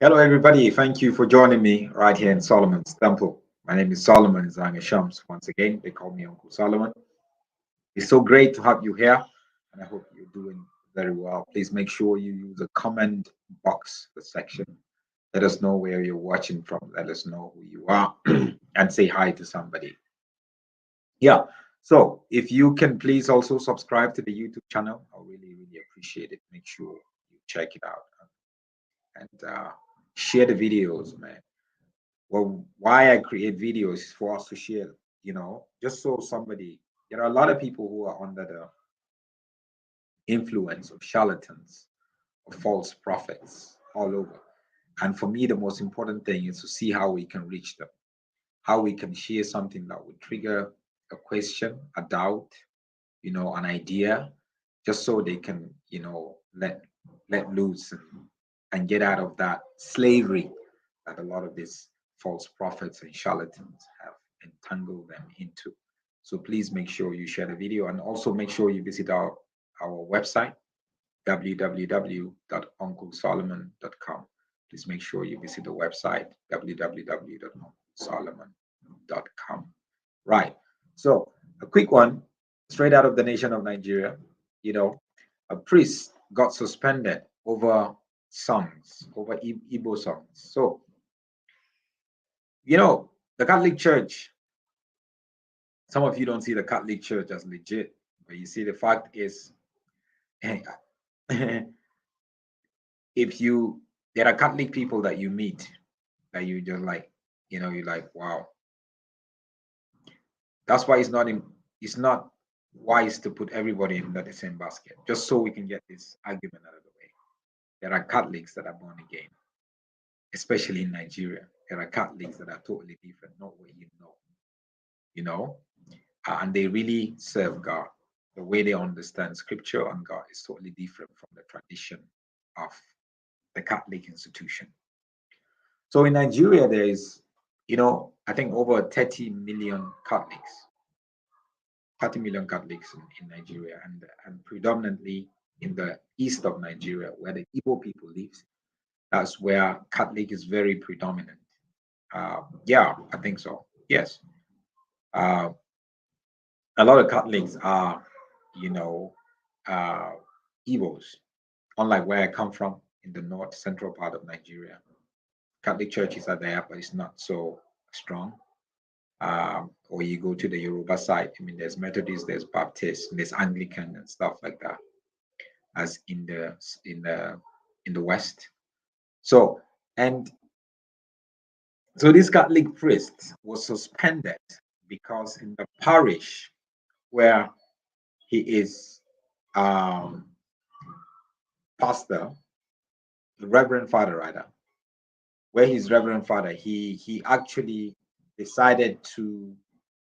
Hello, everybody. Thank you for joining me right here in Solomon's Temple. My name is Solomon Zanga Shams. Once again, they call me Uncle Solomon. It's so great to have you here, and I hope you're doing very well. Please make sure you use the comment box, the section. Let us know where you're watching from. Let us know who you are, and say hi to somebody. Yeah. So, if you can please also subscribe to the YouTube channel, I'll really appreciate it. Make sure you check it out and share the videos, man. Well, why I create videos is for us to share, just so somebody, there are a lot of people who are under the influence of charlatans, of false prophets all over. And for me, the most important thing is to see how we can reach them, how we can share something that would trigger a question, a doubt, an idea, just so they can, let loose and get out of that slavery that a lot of these false prophets and charlatans have entangled them into. So please make sure you share the video and also make sure you visit our website, www.unclesolomon.com. Please make sure you visit the website, www.unclesolomon.com. Right. So a quick one, straight out of the nation of Nigeria, a priest got suspended over songs, over Igbo songs. So, the Catholic Church, some of you don't see the Catholic Church as legit, but you see, the fact is, there are Catholic people that you meet that you just like, you're like, wow. That's why it's not wise to put everybody in the same basket, just so we can get this argument out of the way. There are Catholics that are born again, especially in Nigeria. There are Catholics that are totally different, not what and they really serve God. The way they understand scripture and God is totally different from the tradition of the Catholic institution. So in Nigeria, there is, I think over 30 million Catholics. 30 million Catholics in Nigeria, and predominantly in the east of Nigeria, where the Igbo people live. That's where Catholic is very predominant. Yeah, I think so. Yes. A lot of Catholics are, Igbos, unlike where I come from in the north central part of Nigeria. Catholic churches are there, but it's not so strong. Or you go to the Yoruba side, I mean, there's Methodist, there's Baptist, there's Anglican and stuff like that, as in the West. So this Catholic priest was suspended because in the parish where he is pastor, the Reverend Father rather, where his Reverend Father, he actually decided to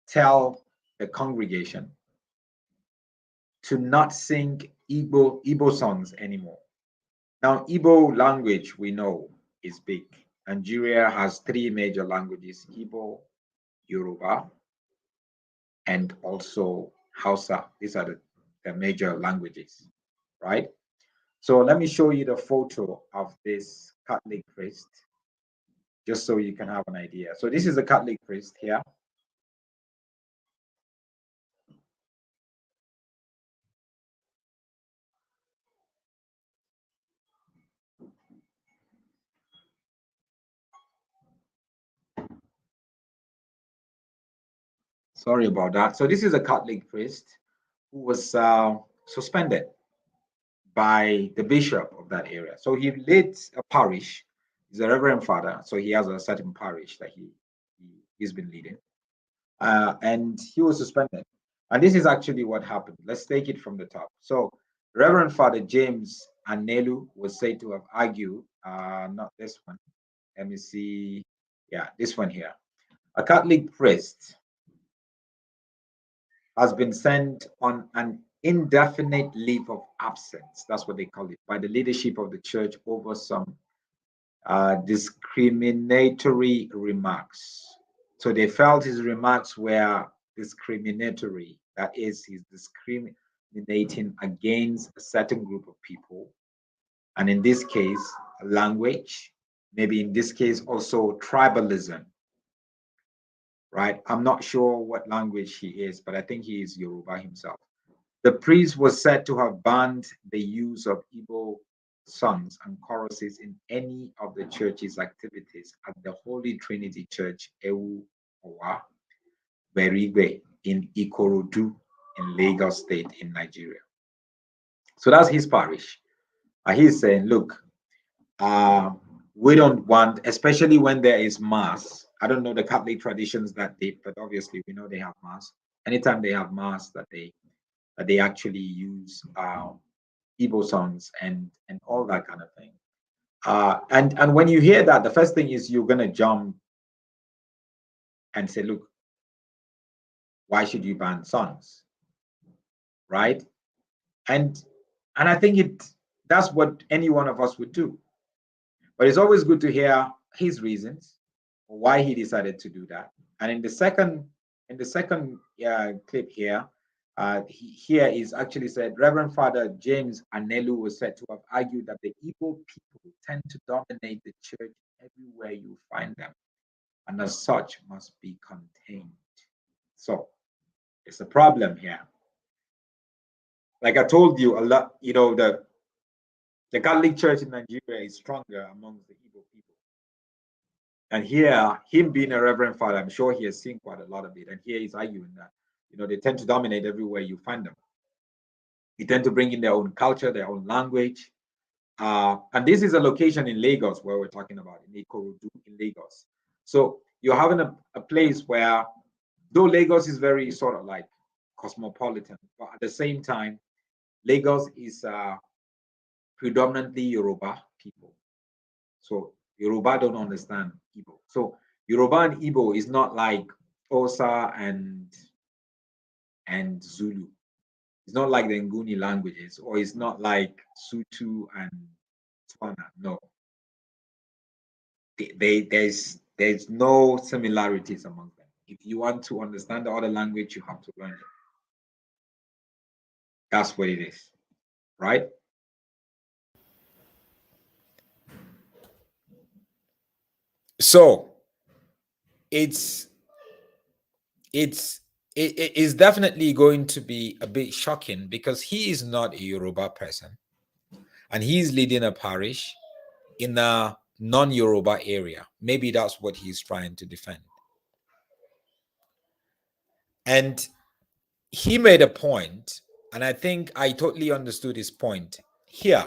tell the congregation to not sing Igbo songs anymore. Now, Igbo language, we know, is big. Nigeria has 3 major languages: Igbo, Yoruba, and also Hausa. These are the major languages, right? So let me show you the photo of this Catholic priest, just so you can have an idea. So this is a Catholic priest here. Sorry about that. So this is a Catholic priest who was suspended by the bishop of that area. So he leads a parish. He's a Reverend Father, so he has a certain parish that he's been leading, and he was suspended. And this is actually what happened. Let's take it from the top. So Reverend Father James Anelu was said to have argued, not this one. Let me see. Yeah, this one here. A Catholic priest has been sent on an indefinite leave of absence. That's what they call it, by the leadership of the church over some discriminatory remarks. So they felt his remarks were discriminatory. That is, he's discriminating against a certain group of people. And in this case, language, maybe in this case also tribalism, right? I'm not sure what language he is, but I think he is Yoruba himself. The priest was said to have banned the use of Igbo songs and choruses in any of the church's activities at the Holy Trinity Church, Ewu Owa, Berigwe, in Ikorodu, in Lagos State, in Nigeria. So that's his parish. He's saying, look, we don't want, especially when there is mass. I don't know the Catholic traditions that deep, but obviously we know they have mass. Anytime they have mass, that they actually use Igbo songs and all that kind of thing. And when you hear that, the first thing is you're gonna jump and say, look, why should you ban songs, right? And I think that's what any one of us would do. But it's always good to hear his reasons why he decided to do that. And in the second clip here, here is actually said, Reverend Father James Anelu was said to have argued that the Igbo people tend to dominate the church everywhere you find them, and as such must be contained. So it's a problem here. Like I told you, a lot, the Catholic Church in Nigeria is stronger amongst the Igbo people. And here, him being a Reverend Father, I'm sure he has seen quite a lot of it. And here he's arguing that, they tend to dominate everywhere you find them. They tend to bring in their own culture, their own language. And this is a location in Lagos where we're talking about, in Ikorodu, in Lagos. So you're having a place where, though Lagos is very sort of like cosmopolitan, but at the same time, Lagos is predominantly Yoruba people. So Yoruba don't understand Igbo. So Yoruba and Igbo is not like Osa and Zulu. It's not like the Nguni languages, or it's not like Sutu and Tswana. No. There's no similarities among them. If you want to understand the other language, you have to learn it. That's what it is, right? So it is definitely going to be a bit shocking, because he is not a Yoruba person, and he's leading a parish in a non-Yoruba area. Maybe that's what he's trying to defend. And he made a point, and I think I totally understood his point here.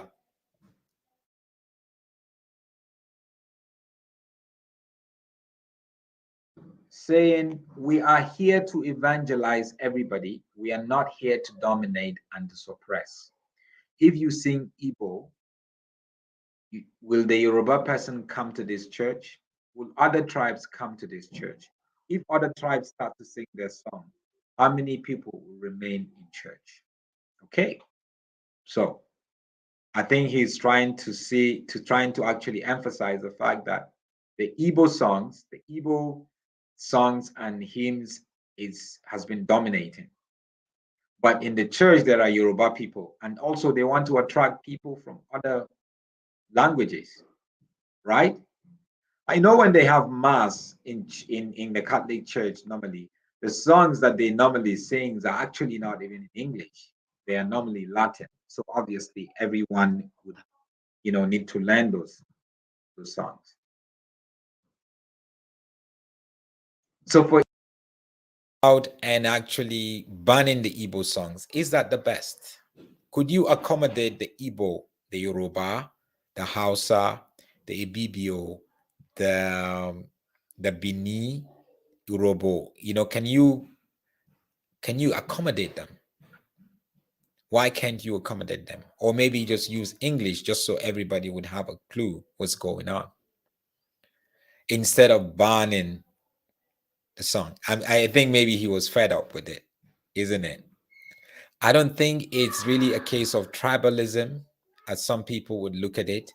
Saying, we are here to evangelize everybody. We are not here to dominate and to suppress. If you sing Igbo, will the Yoruba person come to this church? Will other tribes come to this church? If other tribes start to sing their song, how many people will remain in church? Okay. So I think he's trying to actually emphasize the fact that the Igbo songs and hymns has been dominating. But in the church, there are Yoruba people, and also they want to attract people from other languages, right? I know when they have mass in the Catholic Church, normally the songs that they normally sing are actually not even in English. They are normally Latin. So obviously everyone would, need to learn those songs. So for out and actually banning the Igbo songs, is that the best? Could you accommodate the Igbo, the Yoruba, the Hausa, the Ibibio, the Bini, Urobo? Can you accommodate them? Why can't you accommodate them? Or maybe just use English just so everybody would have a clue what's going on, instead of banning the song. I think maybe he was fed up with it, isn't it? I don't think it's really a case of tribalism, as some people would look at it,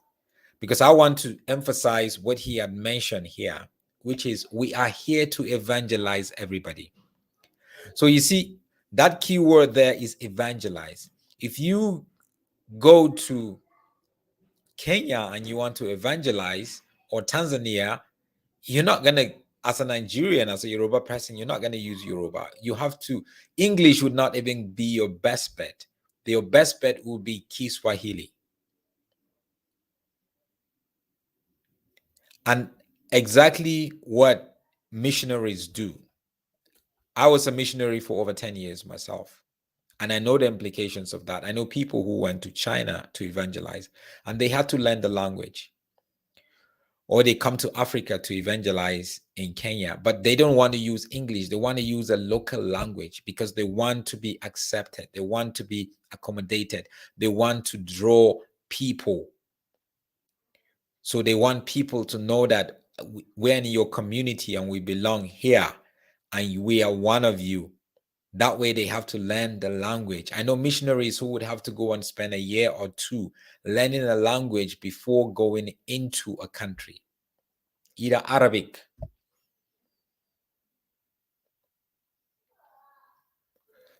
because I want to emphasize what he had mentioned here, which is we are here to evangelize everybody. So you see, that key word there is evangelize. If you go to Kenya and you want to evangelize, or Tanzania, you're not going to, as a Nigerian, as a Yoruba person, you're not going to use Yoruba. You have to, English would not even be your best bet. Your best bet would be Kiswahili. And exactly what missionaries do. I was a missionary for over 10 years myself. And I know the implications of that. I know people who went to China to evangelize and they had to learn the language. Or they come to Africa to evangelize in Kenya, but they don't want to use English. They want to use a local language because they want to be accepted. They want to be accommodated. They want to draw people. So they want people to know that we're in your community and we belong here and we are one of you. That way they have to learn the language. I know missionaries who would have to go and spend a year or two learning a language before going into a country, either Arabic.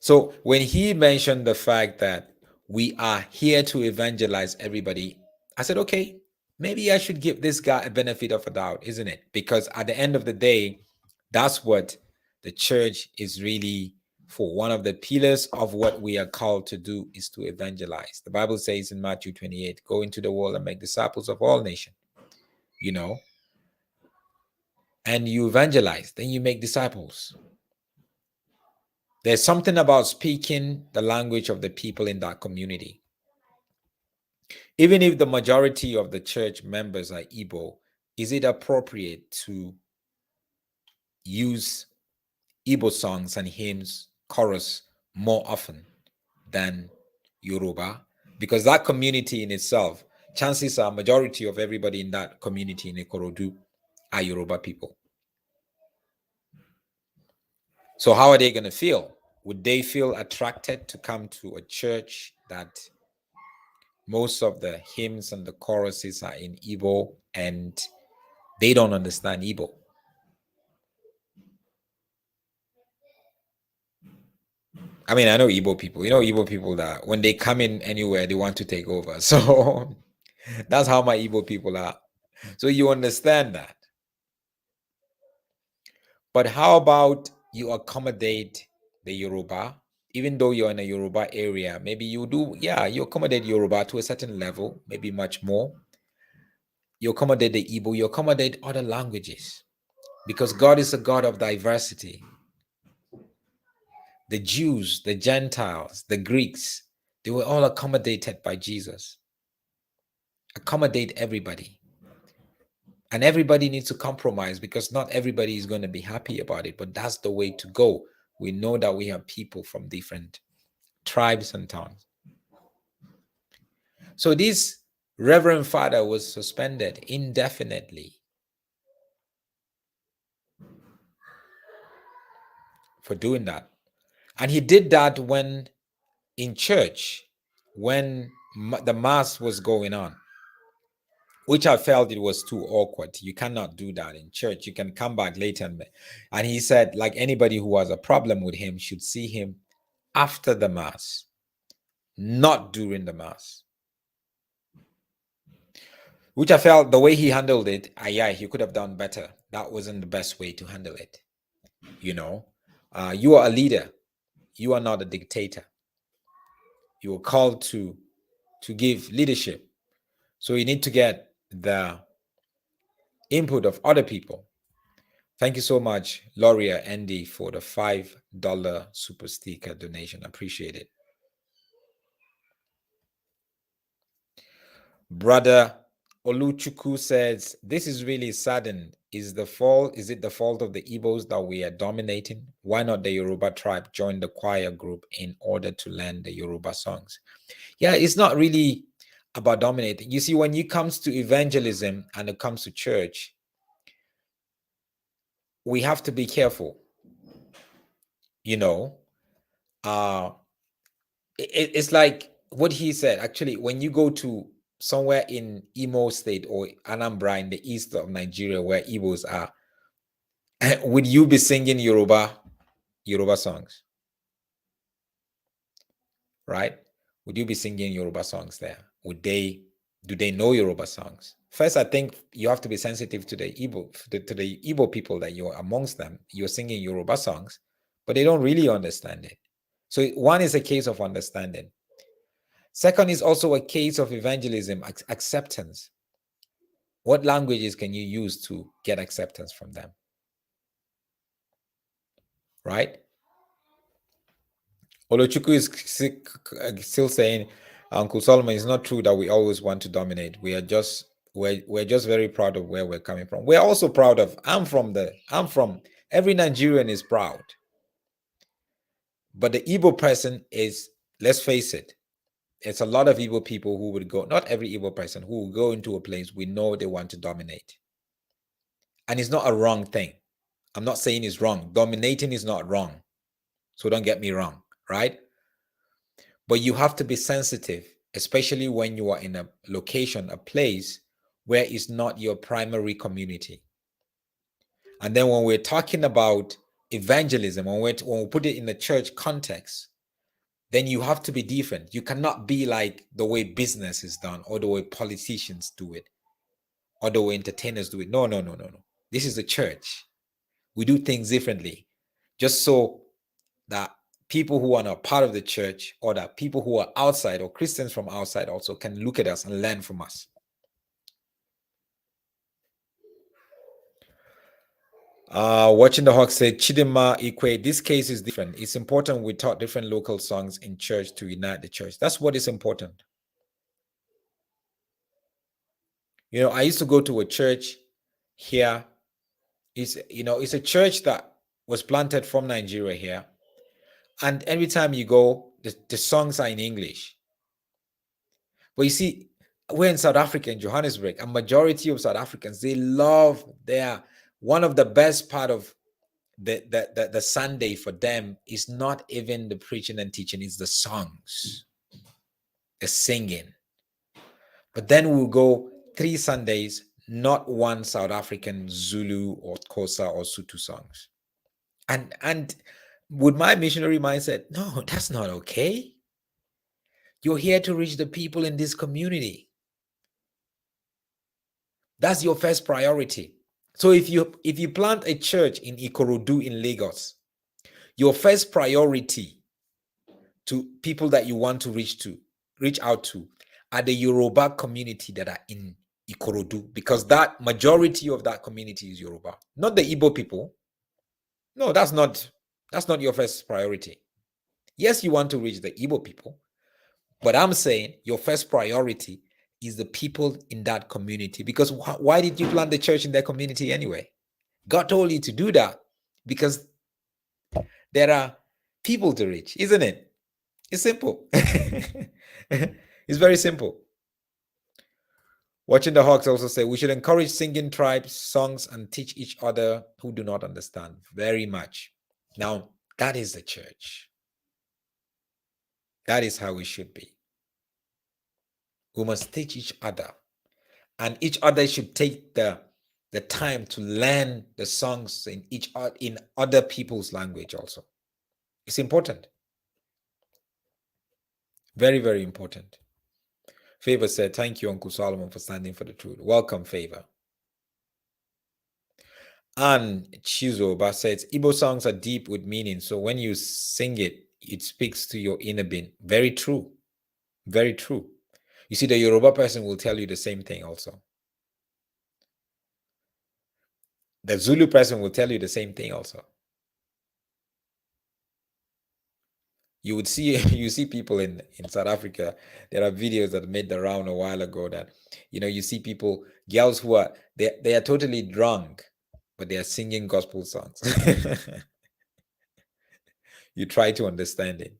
So when he mentioned the fact that we are here to evangelize everybody, I said, okay, maybe I should give this guy a benefit of a doubt, isn't it? Because at the end of the day, that's what the church is really for. One of the pillars of what we are called to do is to evangelize. The Bible says in Matthew 28, go into the world and make disciples of all nations, and you evangelize, then you make disciples. There's something about speaking the language of the people in that community. Even if the majority of the church members are Igbo, is it appropriate to use Igbo songs and hymns, chorus more often than Yoruba? Because that community in itself, chances are majority of everybody in that community in Ikorodu are Yoruba people. So how are they going to feel? Would they feel attracted to come to a church that most of the hymns and the choruses are in Igbo and they don't understand Igbo? I mean, I know Igbo people. Igbo people that when they come in anywhere, they want to take over. So that's how my Igbo people are. So you understand that. But how about you accommodate the Yoruba, even though you're in a Yoruba area? Maybe you accommodate Yoruba to a certain level, maybe much more. You accommodate the Igbo, you accommodate other languages, because God is a God of diversity. The Jews, the Gentiles, the Greeks, they were all accommodated by Jesus. Accommodate everybody. And everybody needs to compromise because not everybody is going to be happy about it, but that's the way to go. We know that we have people from different tribes and tongues. So this Reverend Father was suspended indefinitely for doing that. And he did that when in church, when the mass was going on, which I felt it was too awkward. You cannot do that in church. You can come back later. And he said, like anybody who has a problem with him should see him after the mass, not during the mass. Which I felt the way he handled it, he could have done better. That wasn't the best way to handle it. You are a leader. You are not a dictator. You are called to give leadership. So you need to get the input of other people. Thank you so much, Loria Andy, for the $5 super sticker donation. Appreciate it. Brother Oluchuku says, this is really saddened. Is it the fault of the Igbos that we are dominating? Why not the Yoruba tribe join the choir group in order to learn the Yoruba songs? Yeah, it's not really about dominating. You see, when it comes to evangelism and it comes to church, we have to be careful. It's like what he said. Actually, when you go to somewhere in Imo State or Anambra in the east of Nigeria where Igbos are, would you be singing Yoruba songs? Right? Would you be singing Yoruba songs there? Do they know Yoruba songs? First, I think you have to be sensitive to the Igbo people that you're amongst them. You're singing Yoruba songs, but they don't really understand it. So one is a case of understanding. Second is also a case of evangelism, acceptance. What languages can you use to get acceptance from them? Right? Olochukwu is still saying, Uncle Solomon, it's not true that we always want to dominate. We're just very proud of where we're coming from. We're also proud of, every Nigerian is proud. But the Igbo person is, let's face it, it's a lot of Igbo people who would go, not every Igbo person who will go into a place we know they want to dominate. And it's not a wrong thing. I'm not saying it's wrong. Dominating is not wrong. So don't get me wrong, right? But you have to be sensitive, especially when you are in a location, a place where it's not your primary community. And then when we're talking about evangelism, when we put it in the church context, then you have to be different. You cannot be like the way business is done or the way politicians do it or the way entertainers do it. No. This is the church. We do things differently, just so that people who are not part of the church or that people who are outside or Christians from outside also can look at us and learn from us. Watching the Hawk said, Chidima Ikwe, this case is different. It's important we taught different local songs in church to unite the church. That's what is important. You know, I used to go to a church here. It's a church that was planted from Nigeria here. And every time you go, the songs are in English. But you see, we're in South Africa, in Johannesburg, a majority of South Africans, they love one of the best part of the Sunday for them is not even the preaching and teaching, it's the songs, the singing. But then we'll go 3 Sundays, not one South African Zulu or Xhosa or Sotho songs. And with my missionary mindset, no, that's not okay. You're here to reach the people in this community. That's your first priority. So if you plant a church in Ikorodu in Lagos, your first priority to people that you want to reach out to are the Yoruba community that are in Ikorodu, because that majority of that community is Yoruba, not the Igbo people. No, that's not your first priority. Yes, you want to reach the Igbo people, but I'm saying your first priority is the people in that community. Because why did you plant the church in that community anyway? God told you to do that because there are people to reach, isn't it? It's simple. It's very simple. Watching the Hawks also say we should encourage singing tribes songs and teach each other who do not understand. Very much. Now, that is the church. That is how we should be. We must teach each other, and each other should take the time to learn the songs in other people's language also. It's important. Very, very important. Favor said, thank you, Uncle Solomon, for standing for the truth. Welcome, Favor. And Chizoba says, Igbo songs are deep with meaning. So when you sing it, it speaks to your inner being. Very true. Very true. You see, the Yoruba person will tell you the same thing also. The Zulu person will tell you the same thing also. You see people in South Africa. There are videos that made the round a while ago that, you see people, girls who are, they are totally drunk, but they are singing gospel songs. You try to understand it.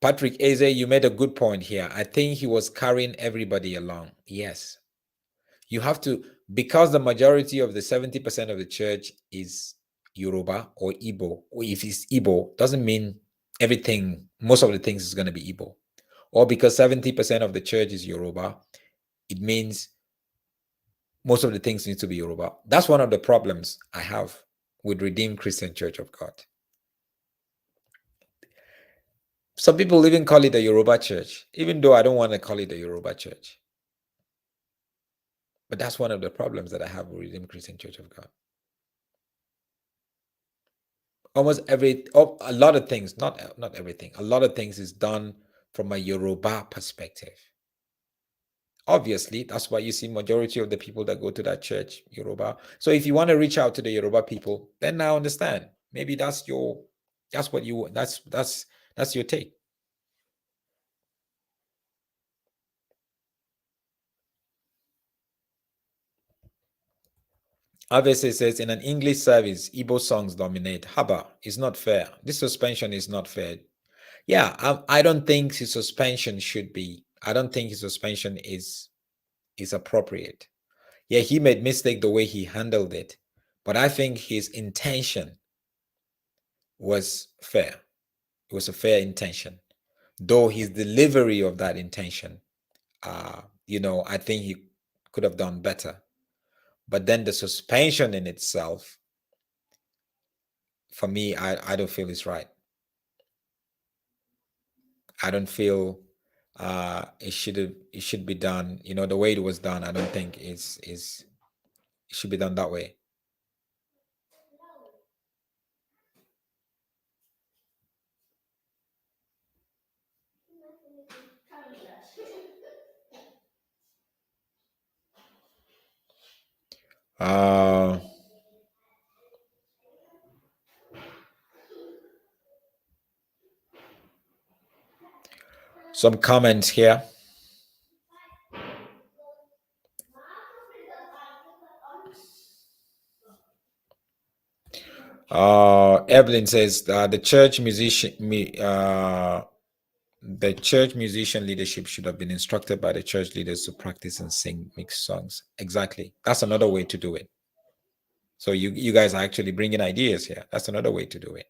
Patrick Eze, you made a good point here. I think he was carrying everybody along. Yes. You have to, because the majority of the 70% of the church is Yoruba or Igbo, or if it's Igbo, doesn't mean everything, most of the things is going to be Igbo. Or because 70% of the church is Yoruba, it means most of the things need to be Yoruba. That's one of the problems I have with Redeemed Christian Church of God. Some people even call it a Yoruba church, even though I don't want to call it a Yoruba church. But that's one of the problems that I have with Redeemed Christian Church of God. Almost a lot of things, not everything, a lot of things is done from a Yoruba perspective. Obviously, that's why you see majority of the people that go to that church, Yoruba. So if you want to reach out to the Yoruba people, then I understand. Maybe that's your take. Obviously, says in an English service, Igbo songs dominate. Haba, it's not fair. This suspension is not fair. Yeah, I don't think his suspension should be. I don't think his suspension is appropriate. Yeah, he made mistake the way he handled it, but I think his intention was fair. It was a fair intention, though his delivery of that intention, I think he could have done better. But then the suspension in itself, for me, I don't feel it's right. I don't feel it should be done. The way it was done, I don't think it should be done that way. Some comments here. Evelyn says the church musician leadership should have been instructed by the church leaders to practice and sing mixed songs. Exactly. That's another way to do it. So you guys are actually bringing ideas here. That's another way to do it.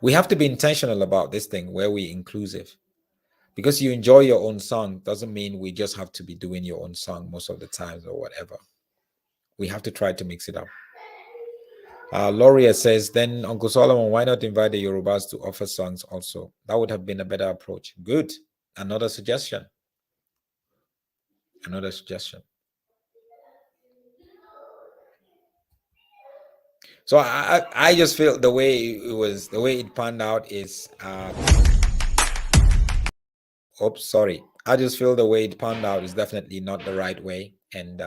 We have to be intentional about this thing where we're inclusive. Because you enjoy your own song doesn't mean we just have to be doing your own song most of the times or whatever. We have to try to mix it up. Lauria says, then Uncle Solomon, why not invite the Yorubas to offer songs also? That would have been a better approach. Good. Another suggestion. So I just feel the way it panned out is I just feel the way it panned out is definitely not the right way. And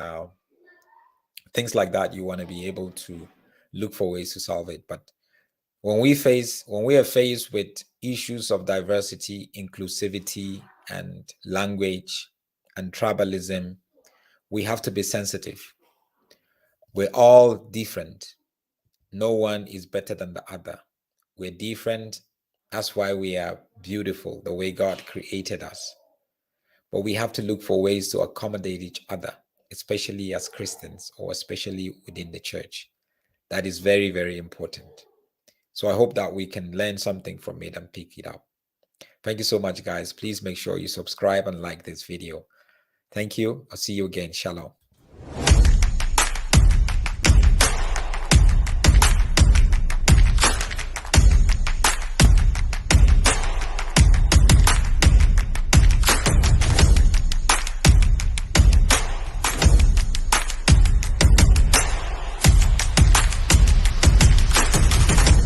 things like that, you want to be able to look for ways to solve it. But when we are faced with issues of diversity, inclusivity, and language and tribalism, we have to be sensitive. We're all different. No one is better than the other. We're different. That's why we are beautiful, the way God created us. But we have to look for ways to accommodate each other, especially as Christians or especially within the church. That is very, very important. So I hope that we can learn something from it and pick it up. Thank you so much, guys. Please make sure you subscribe and like this video. Thank you. I'll see you again. Shalom.